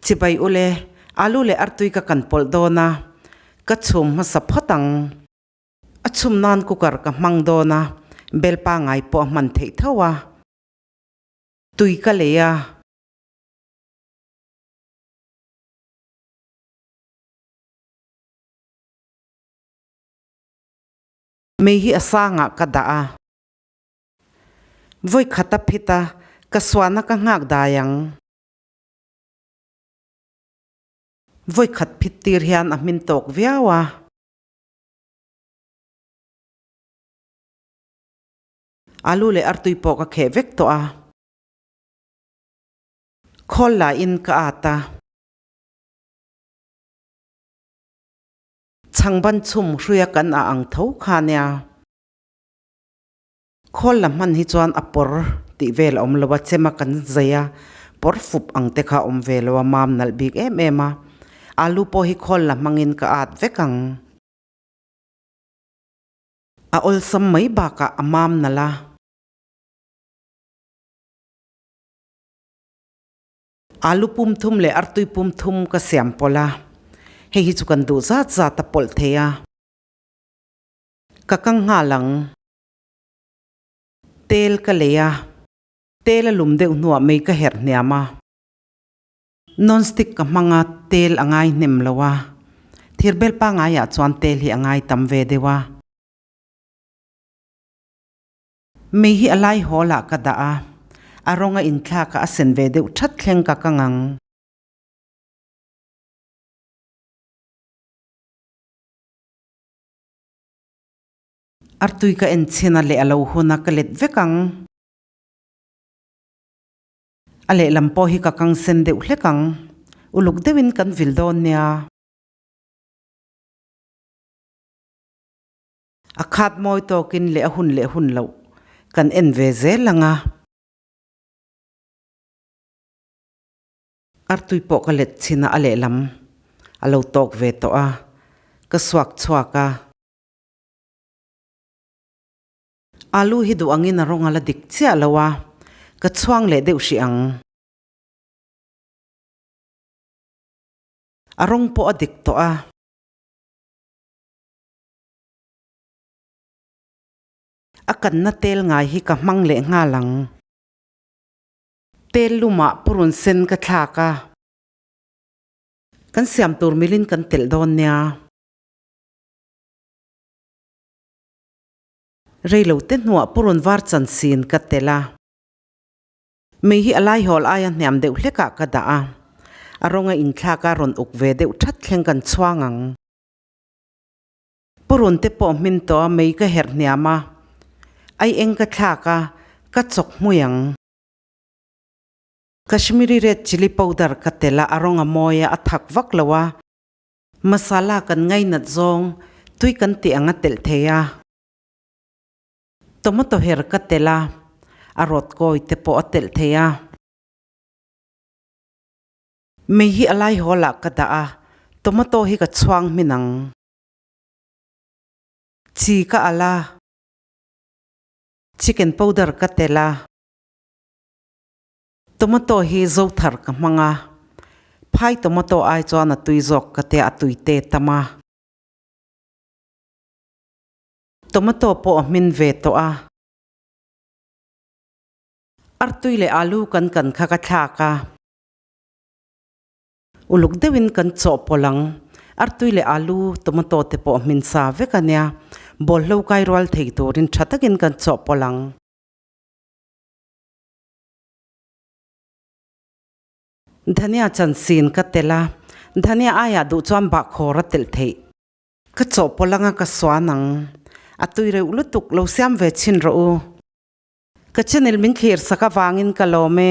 Chibai ule alu le artui ka kan poldona ka chum ma saphatang achum nan kukar ka mangdona belpa ngai po man thei thawa tui ka leya mehi asanga kadaa voi khata phita ka swana ka ngak dayang voi khat phit tir hian a min tok viawa alu le artui po ka khe vek to a kholla in ka ata changban chum hruya kan a ang tho khania kholla man hi chuan apor ti vel om lowa chema kan zaya por fup ang te kha om velwa mam nal big ema alu po hi kholla mangin ka at vekang a ol sam mai ba ka amam nala alu pum thum le artui pum thum ka siam pola he hi chukan du za za ta pol theya kakang nga lang tel ka leya tel lum de nuwa me ka her niama non stick ka manga tel angai nem lawa thirbel pa nga ya chuan tel hi angai tam ve dewa me hi alai hola ka da a aronga in thla ka asen ve de thath thleng ka kangang artui ka en chena le alo hona ka let vekang ale lampo hi ka kang sen de hlekang uluk dewin kan vildon nia akhat moi to kin le hun lo kan en ve zelanga artui po ka let china ale lam alo tok ve to a ka swak chwaka alu hi du angin arong ala dik chia lawa ka chuang le deuh si ang arong po adik to a akan na tel ngai hi ka mang le nga lang tel luma purun sen ka thla ka kan siam tur milin kan tel don nia reilo te nuwa purun war chan sin ka tela me hi alai hol aya hniam deuh hleka ka da a aronga in thla ka ron uk ve deuh that thleng kan chuangang purun te po min to me ka her hniama ai eng ka thla ka chok muyang Kashmiri red chili powder ka tela aronga moya athak vak lawa masala kan ngai na zong tui kan ti anga tel theya tomato her ka tela arot koi te po atel theya me hi alai hola ka da a tomato hi ka chuang minang chi ka ala chicken powder ka tela tomato hi zo thar ka manga phai tomato ai chuan atui zok ka te atui te tama tomato po min ve to a artui le alu kan kha ka thla ka uluk dewin kan cho polang artui le alu tomato te po min sa ve kania bol lo kai rol thei turin thatakin kan cho polang dhania chan sin ka tela dhania aya du chuan ba khora tel thei ka cho polanga ka swanang atui re ulutuk lo siam ve chin ro u ka channel min khir saka wangin ka lo me